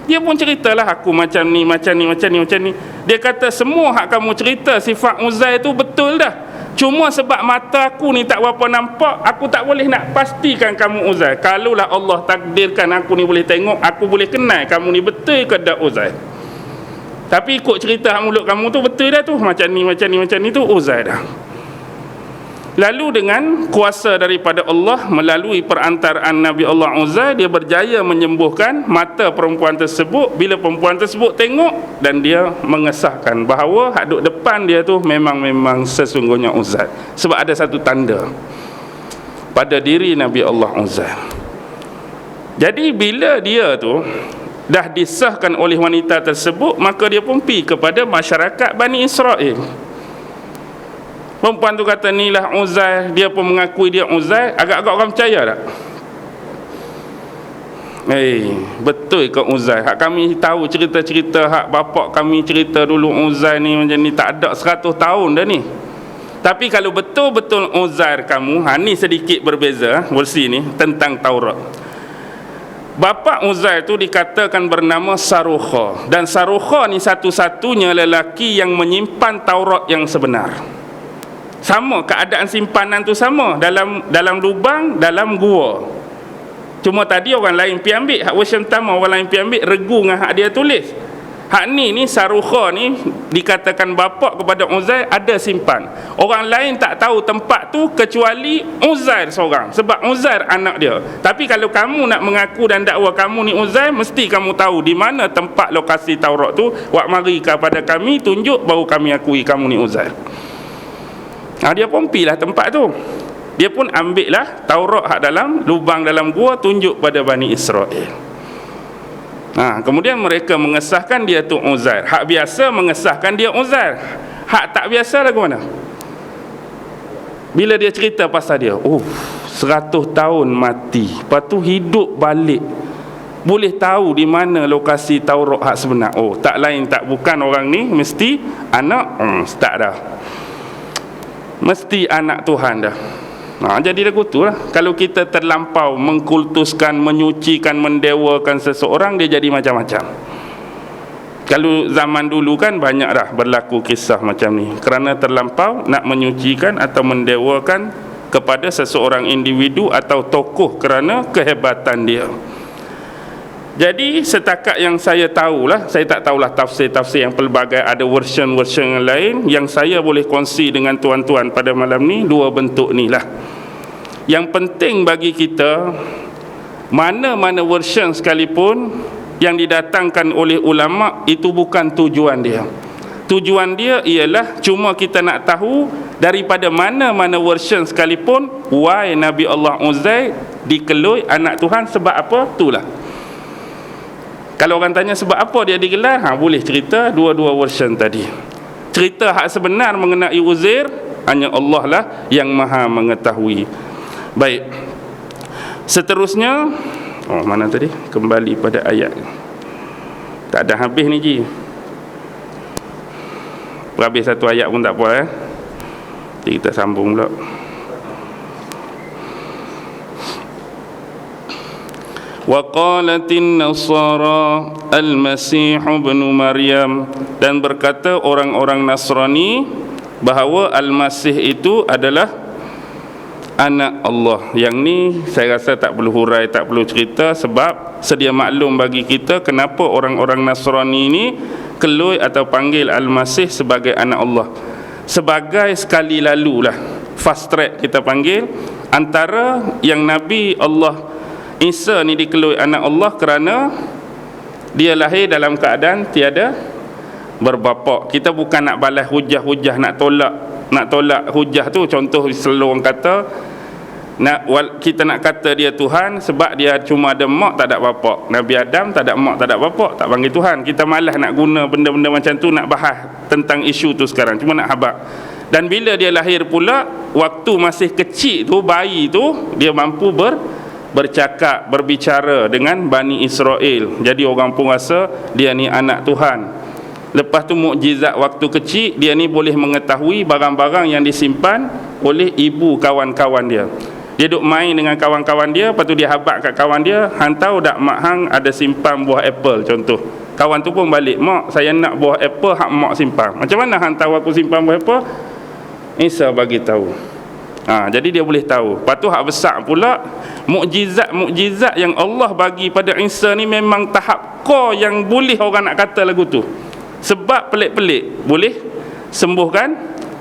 Dia pun ceritalah, aku macam ni. Dia kata semua hak kamu cerita sifat Uzair tu betul dah. Cuma sebab mata aku ni tak berapa nampak, aku tak boleh nak pastikan kamu Uzair. Kalaulah Allah takdirkan aku ni boleh tengok, aku boleh kenal kamu ni betul ke tak Uzair. Tapi ikut cerita mulut kamu tu betul dah tu, macam ni tu Uzair dah. Lalu dengan kuasa daripada Allah melalui perantaraan Nabi Allah Uzair, dia berjaya menyembuhkan mata perempuan tersebut. Bila perempuan tersebut tengok, dan dia mengesahkan bahawa hak duk depan dia tu memang sesungguhnya Uzair. Sebab ada satu tanda pada diri Nabi Allah Uzair. Jadi bila dia tu dah disahkan oleh wanita tersebut, maka dia pun pergi kepada masyarakat Bani Israel. Perempuan tu kata inilah Uzair, dia pun mengakui dia Uzair. Agak-agak orang percaya tak? Betul ke Uzair? Hak kami tahu cerita-cerita hak bapak kami cerita dulu Uzair ni macam ni, tak ada 100 tahun dah ni. Tapi kalau betul-betul Uzair kamu, ni sedikit berbeza versi ni tentang Taurat. Bapa Uzair tu dikatakan bernama Sarukha, dan Sarukha ni satu-satunya lelaki yang menyimpan Taurat yang sebenar. Sama keadaan simpanan tu sama, dalam lubang, dalam gua. Cuma tadi orang lain pi ambil, hak version pertama orang lain pi ambil, regu dengan hak dia tulis. Hak ni Sarukha ni dikatakan bapa kepada Uzair ada simpan. Orang lain tak tahu tempat tu kecuali Uzair seorang, sebab Uzair anak dia. Tapi kalau kamu nak mengaku dan dakwa kamu ni Uzair, mesti kamu tahu di mana tempat lokasi Taurat tu. Wak mari kepada kami, tunjuk, baru kami akui kamu ni Uzair. Dia pun pilah tempat tu. Dia pun ambil lah Taurat hak dalam lubang dalam gua, tunjuk pada Bani Israel. Kemudian mereka mengesahkan dia tu Uzair. Hak biasa mengesahkan dia Uzair. Hak tak biasa lagu mana? Bila dia cerita pasal dia, 100 tahun mati, lepas tu hidup balik, boleh tahu di mana lokasi Taurat hak sebenar. Tak lain tak bukan orang ni mesti anak tak dah, mesti anak Tuhan dah. Jadi lagu tu lah. Kalau kita terlampau mengkultuskan, menyucikan, mendewakan seseorang, dia jadi macam-macam. Kalau zaman dulu kan banyak dah berlaku kisah macam ni, kerana terlampau nak menyucikan atau mendewakan kepada seseorang individu atau tokoh kerana kehebatan dia. Jadi setakat yang saya tahulah, saya tak tahulah tafsir-tafsir yang pelbagai, ada version-version yang lain. Yang saya boleh kongsi dengan tuan-tuan pada malam ni, dua bentuk ni lah. Yang penting bagi kita, mana-mana version sekalipun yang didatangkan oleh ulama, itu bukan tujuan dia. Tujuan dia ialah cuma kita nak tahu daripada mana-mana version sekalipun, why Nabi Allah Uzair dikelui anak Tuhan, sebab apa? Itulah. Kalau orang tanya sebab apa dia digelar, boleh cerita dua-dua version tadi. Cerita hak sebenar mengenai Uzair, hanya Allah lah yang maha mengetahui. Baik, seterusnya, mana tadi? Kembali pada ayat. Tak ada habis ni Ji. Habis satu ayat pun tak apa. Jadi kita sambung pula. Waqalatin Nasara Al-Masih ibn Maryam, dan berkata orang-orang Nasrani bahawa Al-Masih itu adalah anak Allah. Yang ni saya rasa tak perlu hurai, tak perlu cerita, sebab sedia maklum bagi kita kenapa orang-orang Nasrani ini kelui atau panggil Al-Masih sebagai anak Allah. Sebagai sekali lalulah, fast track kita panggil, antara yang Nabi Allah Isa ni dikelui anak Allah kerana dia lahir dalam keadaan tiada berbapa. Kita bukan nak balas hujah-hujah, nak tolak hujah tu. Contoh selalu orang kata kita nak kata dia Tuhan sebab dia cuma ada mak tak ada bapa. Nabi Adam tak ada mak tak ada bapa, tak panggil Tuhan. Kita malas nak guna benda-benda macam tu, nak bahas tentang isu tu sekarang, cuma nak habaq. Dan bila dia lahir pula, waktu masih kecil tu, bayi tu, dia mampu bercakap, berbicara dengan Bani Israel. Jadi orang pun rasa dia ni anak Tuhan. Lepas tu mukjizat waktu kecil, dia ni boleh mengetahui barang-barang yang disimpan oleh ibu kawan-kawan dia. Dia duk main dengan kawan-kawan dia, lepas tu dia habaq kat kawan dia, hang tahu tak mak hang ada simpan buah apple, contoh. Kawan tu pun balik, mak saya nak buah apple hak mak simpan. Macam mana hang tahu aku simpan buah apple? Isa bagi tahu. Jadi dia boleh tahu. Lepas tu hak besar pula, mukjizat yang Allah bagi pada Isa ni memang tahap core yang boleh orang nak kata lagu tu. Sebab pelik-pelik. Boleh sembuhkan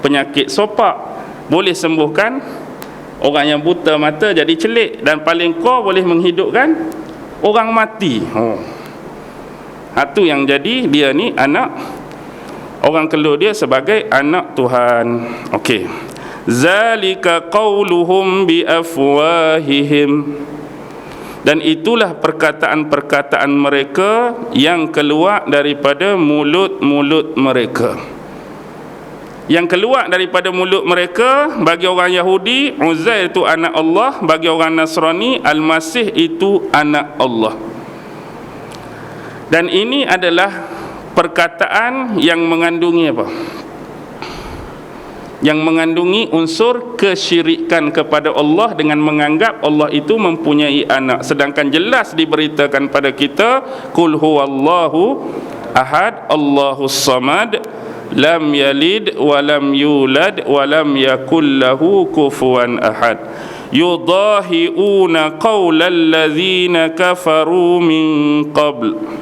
penyakit sopak, boleh sembuhkan orang yang buta mata jadi celik, dan paling core boleh menghidupkan orang mati. Itu yang jadi dia ni anak, orang kelur dia sebagai anak Tuhan. Okey. Zalika qauluhum bi afwahihim, dan itulah perkataan-perkataan mereka yang keluar daripada mulut-mulut mereka. Yang keluar daripada mulut mereka, bagi orang Yahudi Uzair itu anak Allah, bagi orang Nasrani Al-Masih itu anak Allah. Dan ini adalah perkataan yang mengandungi apa? Yang mengandungi unsur kesyirikan kepada Allah dengan menganggap Allah itu mempunyai anak. Sedangkan jelas diberitakan pada kita, Qul huwallahu ahad, Allahus samad, lam yalid wa lam yulad wa lam yakul lahu kufuwan ahad. Yudahi'una qawlal ladzina kafaru min qabl.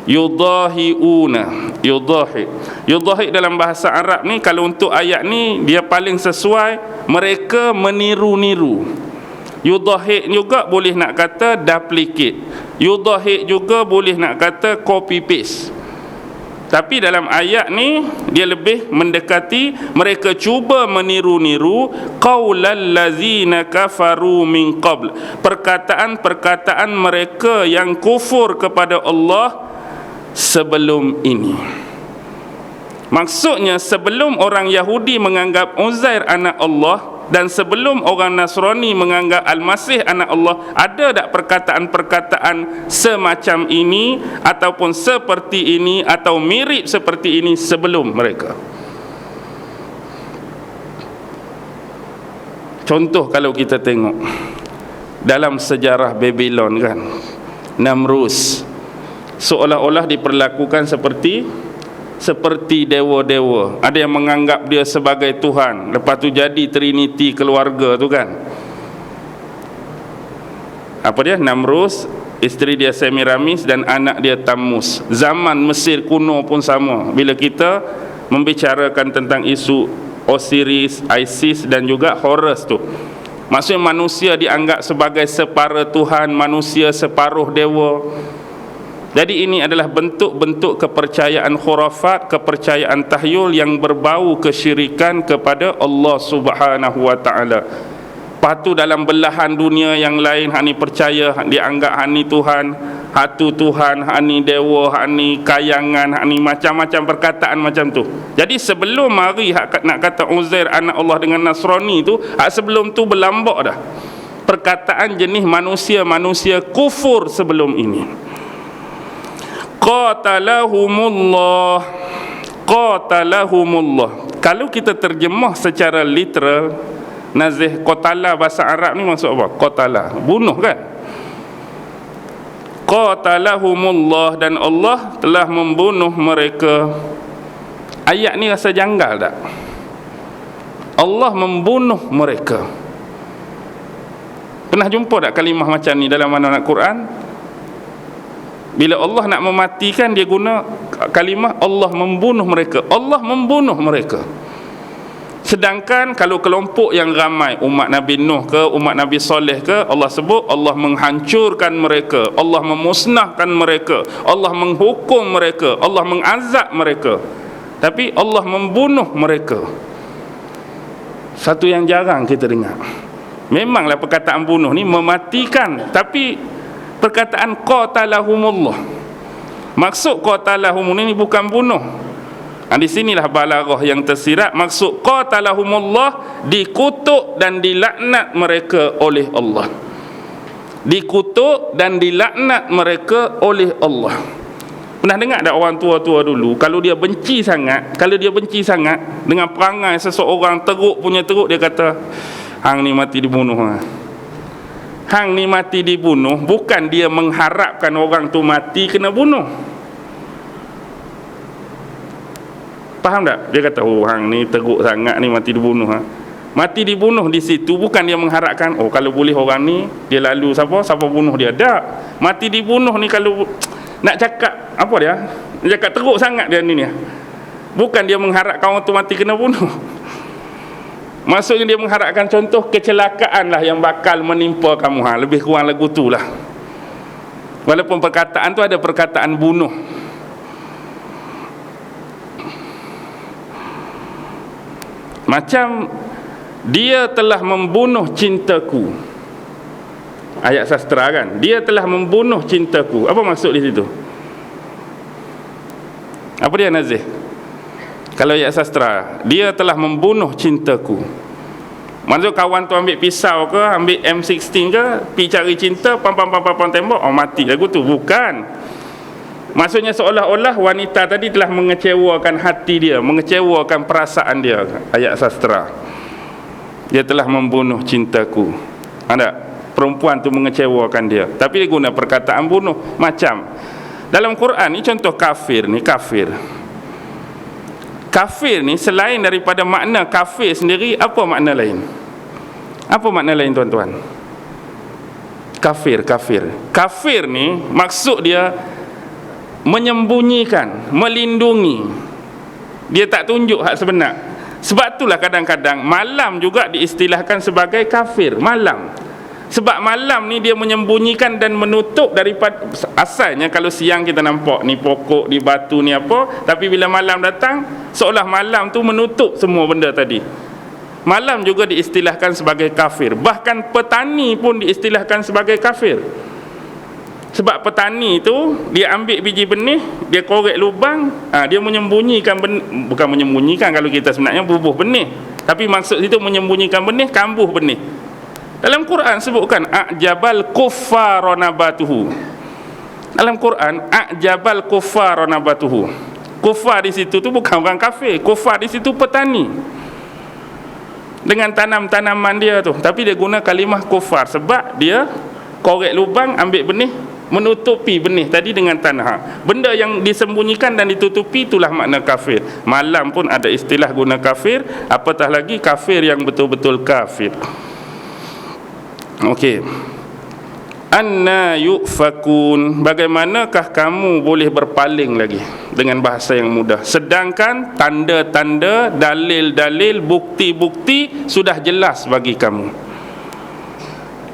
Yudahi'una, yudahi dalam bahasa Arab ni, kalau untuk ayat ni dia paling sesuai, mereka meniru-niru. Yudahi juga boleh nak kata duplicate, yudahi juga boleh nak kata copy paste. Tapi dalam ayat ni dia lebih mendekati mereka cuba meniru-niru qaulal ladzina kafaru min qabl, perkataan-perkataan mereka yang kufur kepada Allah sebelum ini. Maksudnya sebelum orang Yahudi menganggap Uzair anak Allah, dan sebelum orang Nasrani menganggap Al-Masih anak Allah, ada tak perkataan-perkataan semacam ini ataupun seperti ini atau mirip seperti ini sebelum mereka? Contoh kalau kita tengok dalam sejarah Babylon kan, Namrus seolah-olah diperlakukan seperti dewa-dewa. Ada yang menganggap dia sebagai Tuhan, lepas tu jadi Trinity keluarga tu kan. Apa dia? Namrus, isteri dia Semiramis, dan anak dia Tammuz. Zaman Mesir kuno pun sama. Bila kita membicarakan tentang isu Osiris, Isis dan juga Horus tu, maksudnya manusia dianggap sebagai separa Tuhan, manusia separuh dewa. Jadi ini adalah bentuk-bentuk kepercayaan khurafat, kepercayaan tahyul yang berbau kesyirikan kepada Allah Subhanahu wa taala. Patu dalam belahan dunia yang lain hak ni percaya, hak dianggap hak ni Tuhan, hak tu Tuhan, hak ni dewa, hak ni kayangan, hak ni macam-macam perkataan macam tu. Jadi sebelum mari hak nak kata Uzair anak Allah dengan Nasrani tu, hak sebelum tu berlambak dah. Perkataan jenis manusia-manusia kufur sebelum ini. Qatalahumullah, qatalahumullah. Kalau kita terjemah secara literal, nazih qatala bahasa Arab ni maksud apa? Qatala, bunuh kan? Qatalahumullah, dan Allah telah membunuh mereka. Ayat ni rasa janggal tak? Allah membunuh mereka. Pernah jumpa tak kalimah macam ni dalam mana-mana Quran? Bila Allah nak mematikan, dia guna kalimah Allah membunuh mereka. Allah membunuh mereka. Sedangkan kalau kelompok yang ramai, umat Nabi Nuh ke, umat Nabi Saleh ke, Allah sebut Allah menghancurkan mereka, Allah memusnahkan mereka, Allah menghukum mereka, Allah mengazab mereka. Tapi Allah membunuh mereka. Satu yang jarang kita dengar. Memanglah perkataan bunuh ni mematikan, tapi perkataan qatalahumullah, maksud qatalahum ini bukan bunuh. Di sinilah balaghah yang tersirat. Maksud qatalahumullah, dikutuk dan dilaknat mereka oleh Allah. Dikutuk dan dilaknat mereka oleh Allah. Pernah dengar tak orang tua-tua dulu, kalau dia benci sangat dengan perangai seseorang, teruk punya teruk, dia kata hang ni mati dibunuh. Hang ni mati dibunuh, bukan dia mengharapkan orang tu mati kena bunuh. Faham tak? Dia kata, oh hang ni teruk sangat ni, mati dibunuh. Mati dibunuh di situ bukan dia mengharapkan, oh kalau boleh orang ni dia lalu siapa bunuh dia. Tak. Mati dibunuh ni kalau nak cakap apa dia? Nak cakap teruk sangat dia ni. Bukan dia mengharapkan orang tu mati kena bunuh. Maksudnya dia mengharapkan contoh kecelakaan lah yang bakal menimpa kamu. Lebih kurang lagu tu lah. Walaupun perkataan tu ada perkataan bunuh. Macam dia telah membunuh cintaku. Ayat sastra kan, dia telah membunuh cintaku. Apa maksud di situ? Apa dia Nazih? Kalau ayat sastra, dia telah membunuh cintaku. Maksud kawan tu ambil pisau ke, ambil M16 ke, pergi cari cinta, pam tembak, oh mati lagu tu. Bukan. Maksudnya seolah-olah wanita tadi telah mengecewakan hati dia, mengecewakan perasaan dia. Ayat sastra, dia telah membunuh cintaku. Ada perempuan tu mengecewakan dia, tapi dia guna perkataan bunuh. Macam dalam Quran ni contoh kafir ni, kafir ni selain daripada makna kafir sendiri, apa makna lain? Apa makna lain tuan-tuan? Kafir ni maksud dia menyembunyikan, melindungi. Dia tak tunjuk hak sebenar. Sebab itulah kadang-kadang malam juga diistilahkan sebagai kafir. Malam, sebab malam ni dia menyembunyikan dan menutup daripada, asalnya kalau siang kita nampak ni pokok, ni batu, ni apa, tapi bila malam datang seolah malam tu menutup semua benda tadi. Malam juga diistilahkan sebagai kafir. Bahkan petani pun diistilahkan sebagai kafir. Sebab petani tu dia ambil biji benih, dia korek lubang, dia menyembunyikan bukan menyembunyikan, kalau kita sebenarnya bubuh benih, tapi maksud itu menyembunyikan benih, kambuh benih. Dalam Quran sebutkan a'jabal kuffar nabatuhu. Dalam Quran a'jabal kuffar nabatuhu. Kuffar di situ tu bukan orang kafir, kuffar di situ petani. Dengan tanam-tanaman dia tu, tapi dia guna kalimah kuffar sebab dia korek lubang, ambil benih, menutupi benih tadi dengan tanah. Benda yang disembunyikan dan ditutupi, itulah makna kafir. Malam pun ada istilah guna kafir, apatah lagi kafir yang betul-betul kafir. Okey. Anna yufakun, bagaimanakah kamu boleh berpaling lagi, dengan bahasa yang mudah, sedangkan tanda-tanda, dalil-dalil, bukti-bukti sudah jelas bagi kamu.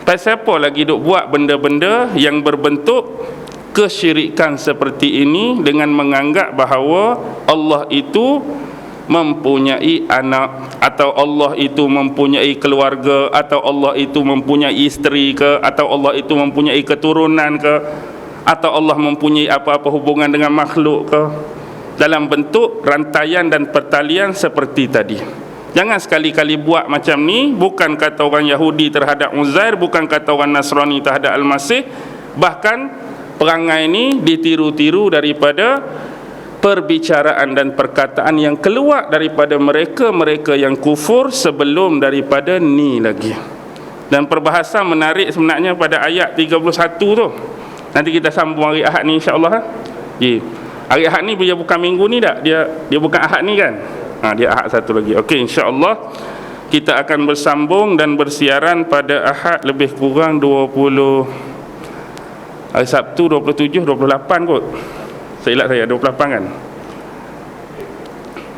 Pasal apa lagi duk buat benda-benda yang berbentuk kesyirikan seperti ini dengan menganggap bahawa Allah itu mempunyai anak, atau Allah itu mempunyai keluarga, atau Allah itu mempunyai isteri ke, atau Allah itu mempunyai keturunan ke, atau Allah mempunyai apa-apa hubungan dengan makhluk ke, dalam bentuk rantaian dan pertalian seperti tadi. Jangan sekali-kali buat macam ni. Bukan kata orang Yahudi terhadap Uzair, bukan kata orang Nasrani terhadap Al-Masih. Bahkan perangai ini ditiru-tiru daripada perbicaraan dan perkataan yang keluar daripada mereka-mereka yang kufur sebelum daripada ni lagi. Dan perbahasan menarik sebenarnya pada ayat 31 tu. Nanti kita sambung hari Ahad ni insya-Allah. Hari Ahad ni dia bukan minggu ni tak? Dia bukan Ahad ni kan? Dia Ahad satu lagi. Okey, insya-Allah kita akan bersambung dan bersiaran pada Ahad lebih kurang 20, hari Sabtu 27, 28 kot. Seilat saya 28 kan?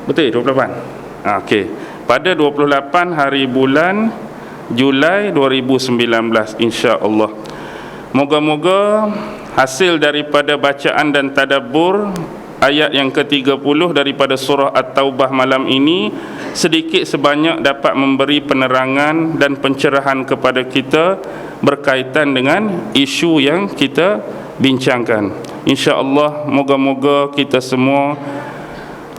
Betul 28. Okey. Pada 28 hari bulan Julai 2019 insya-Allah. Moga-moga hasil daripada bacaan dan tadabbur ayat yang ke-30 daripada surah At-Taubah malam ini sedikit sebanyak dapat memberi penerangan dan pencerahan kepada kita berkaitan dengan isu yang kita bincangkan. Insya-Allah moga-moga kita semua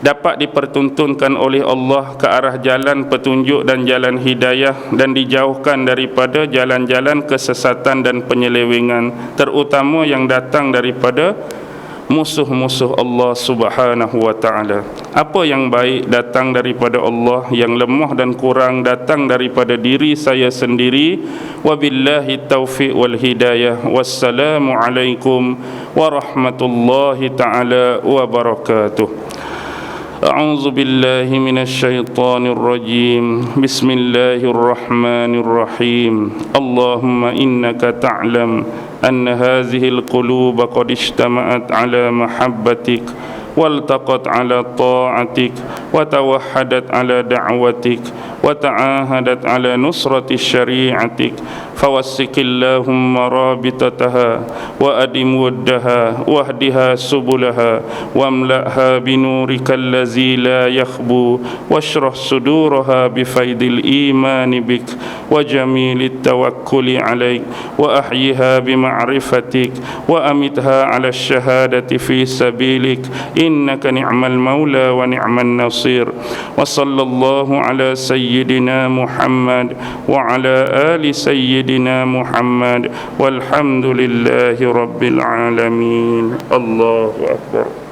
dapat dipertuntunkan oleh Allah ke arah jalan petunjuk dan jalan hidayah, dan dijauhkan daripada jalan-jalan kesesatan dan penyelewengan, terutama yang datang daripada musuh-musuh Allah Subhanahu wa ta'ala. Apa yang baik datang daripada Allah, yang lemah dan kurang datang daripada diri saya sendiri. Wabillahi taufiq wal hidayah. Wassalamu alaikum warahmatullahi ta'ala wabarakatuh. أعوذ بالله من الشيطان الرجيم بسم الله الرحمن الرحيم اللهم إنك تعلم أن هذه القلوب قد اجتمعت على محبتك والتقت على طاعتك وتوحدت على دعوتك وتعاهدت على نصرة شريعتك فوسك اللهم رابطتها وأدم ودها واهدها سبلها واملأها بنورك الذي لا يخبو واشرح صدورها بفيض الإيمان بك وجميل التوكل عليك وأحيها بمعرفتك وأمتها على الشهادة في سبيلك إنك نعم المولى ونعم النصير وصلى الله على سيدنا محمد وعلى آل سيدنا محمد والحمد لله رب العالمين الله أكبر.